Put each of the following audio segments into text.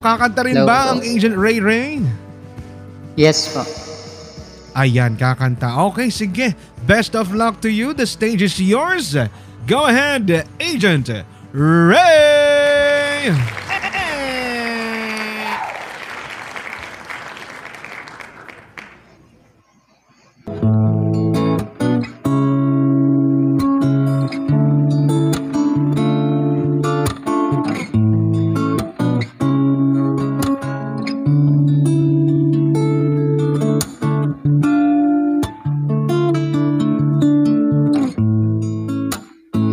kakanta rin Hello ba po. ang Agent Ray Ray? Yes po. Ayan, kakanta. Okay, sige. Best of luck to you. The stage is yours. Go ahead, Agent Ray!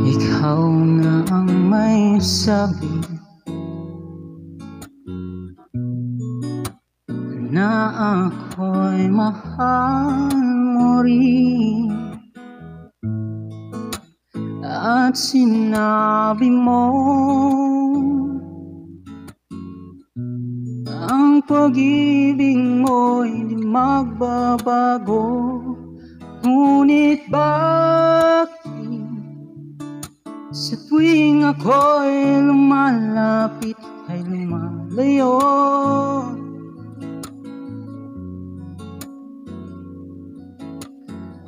Ikaw na ang may sabi na ako'y mahal mo rin, at sinabi mo ang pag-ibig mo'y di magbabago. Ngunit bakit sa tuwing ako'y lumalapit ay lumalayo?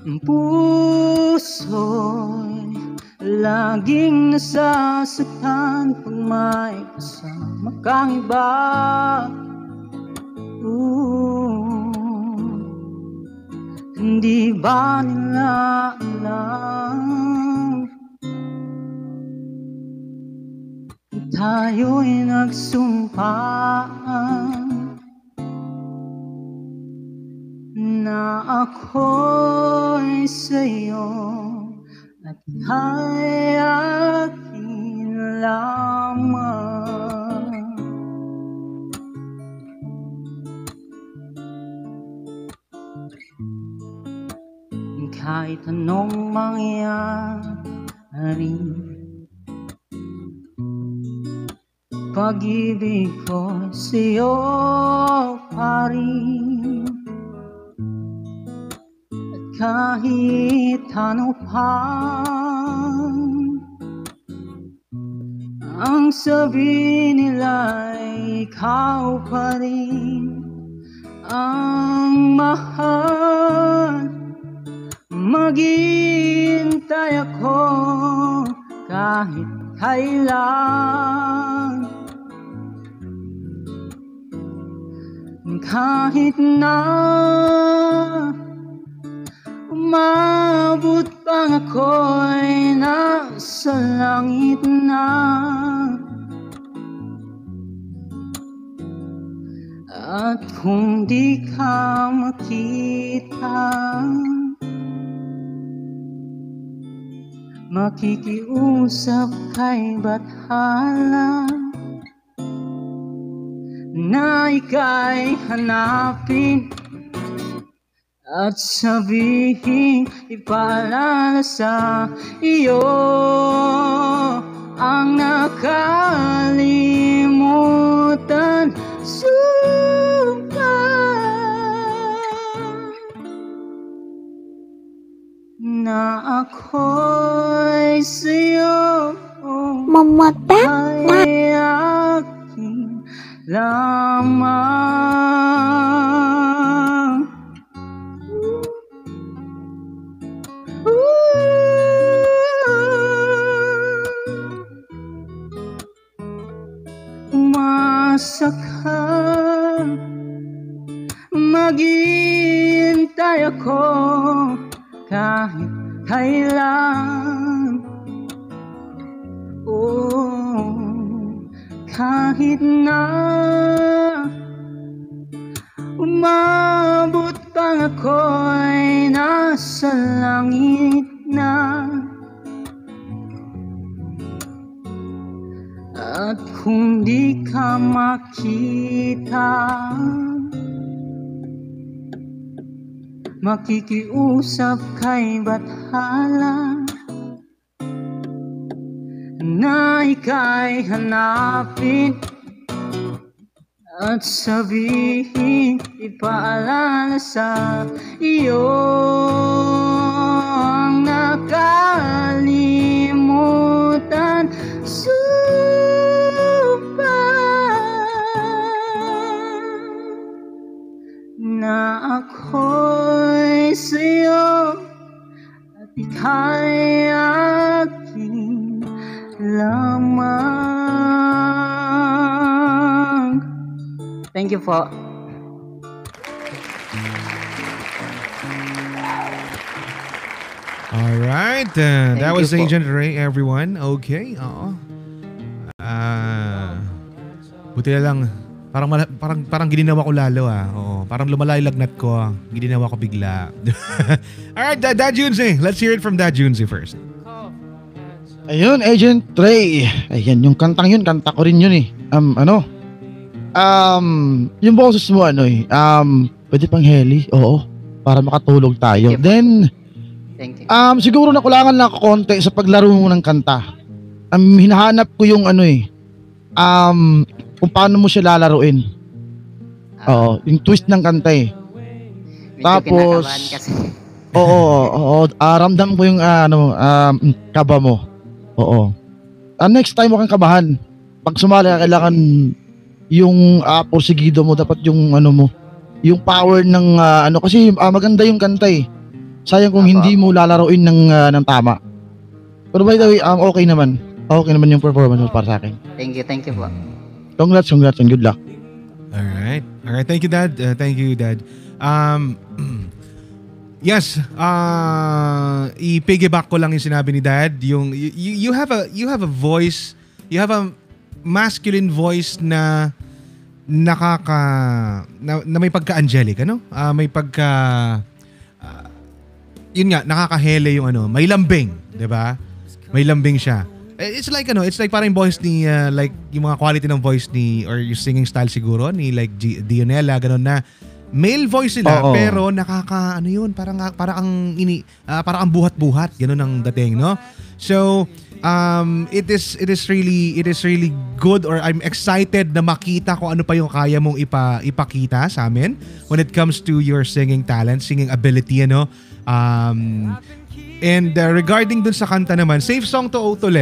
Ang puso'y laging nasasaktan pag may kasama kang iba. Hindi ba nila alam tayo'y nagsumpaan na ako'y sa'yo at ika'y akin lamang. Kahit anong mangyari, pag-ibig ko sa'yo pa rin. At kahit ano pa ang sabihin nila'y ikaw pa rin ang mahal. Maghihintay ako kahit kailan, kahit na umabot pang ako'y nasa langit na. At kung di ka makita, makikiusap kay bathala na ika'y hanapin at sabihin, ipaalala sa iyo ang nakalimutan. Na ako'y sa'yo ay aking lamang. Umasa ka, maghihintay ako kahit kailan. Kahit na umabot pang ako'y nasa langit na. At kung di ka makita, makikiusap kay bathala na ika'y hanapin at sabihin, ipaalala sa iyo ang nakalimutan. Sumpah ako'y sa'yo at ika'y aking lamang. Thank you po. Alright, that was you po. Agent Ray, everyone. Okay, oo. Buti na lang, parang gininawa ko lalo Oo, parang lumala yung lagnat ko. Gininawa ko bigla. Alright, Dad Junzi. Let's hear it from Dad Junzi first. Ayun, Agent Ray. Ayan, yung kantang yun, kanta ko rin yun eh. Yung boses mo pwede pang heli, oo, para makatulog tayo. Thank you. Then, Thank you. siguro nakulangan lang ako konti sa paglaro mo ng kanta. Hinahanap ko yung kung paano mo siya lalaruin. Oo, yung twist ng kanta eh. Medyo tapos, kinakabahan kasi. Oo, ramdam ko yung kaba mo. Oo. Next time mo kang kabahan. Pag sumali ka, kailangan yung porsigido mo, dapat yung yung power ng kasi maganda yung kanta eh. Sayang kung hindi mo lalaruin ng tama. Pero by the way, okay naman. Okay naman yung performance mo para sa akin. Thank you po. Congrats and good luck. Alright, thank you, Dad. Yes, i-piggyback ko lang yung sinabi ni Dad. You have a voice, you have a masculine voice na na may pagka-angelic, may pagka yun nga, nakakahele yung may lambing, 'di ba? May lambing siya. It's like parang yung voice ni like yung mga quality ng voice ni or yung singing style siguro ni like Dionela, ganun na male voice sila. Oo. Pero nakaka parang ang buhat-buhat, ganun ang dating, no? So it is really good, or I'm excited na makita kung ano pa yung kaya mong ipakita sa amin when it comes to your singing talent, singing ability, and regarding dun sa kanta naman, safe song to Utol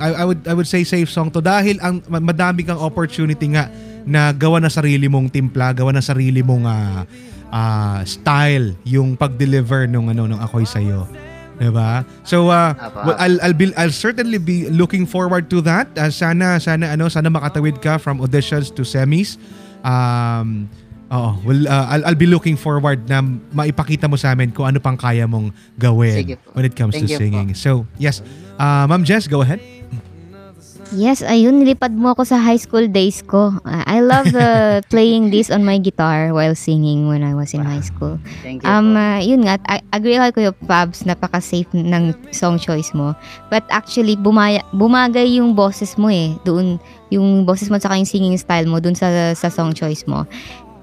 I would say safe song to dahil ang madami kang opportunity nga na gawa na sarili mong timpla, gawa na sarili mong style yung pag-deliver nung Ako'y Sa'yo. Diba? So I'll certainly be looking forward to that. Sana makatawid ka from auditions to semis. I'll be looking forward na maipakita mo sa amin kung ano pang kaya mong gawin when it comes to singing. So, yes. Ma'am Jess, go ahead. Yes, ayun, nilipad mo ako sa high school days ko. I love playing this on my guitar while singing when I was in high school. Thank you po. Yun nga, agree ako kayo, Pabs, napaka-safe ng song choice mo. But actually, bumagay yung boses mo doon, yung boses mo saka yung singing style mo doon sa song choice mo.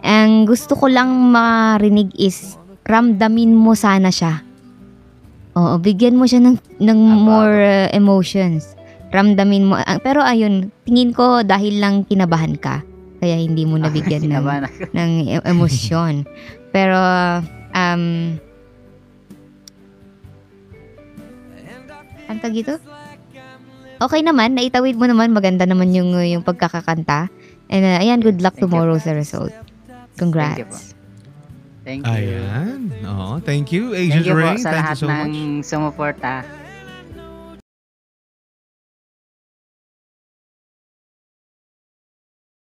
Ang gusto ko lang marinig is ramdamin mo sana siya. Oo, bigyan mo siya ng more emotions. Ramdamin mo. Pero ayun, tingin ko dahil lang kinabahan ka. Kaya hindi mo nabigyan ng emosyon. Pero, ang tag ito? Okay naman, naitawid mo naman. Maganda naman yung pagkakakanta. And ayan, good luck tomorrow sa result. Congrats. Thank you. Ayan. Thank you, Thank Agent you po Ray. sa Thank you lahat so ng much. sumuporta.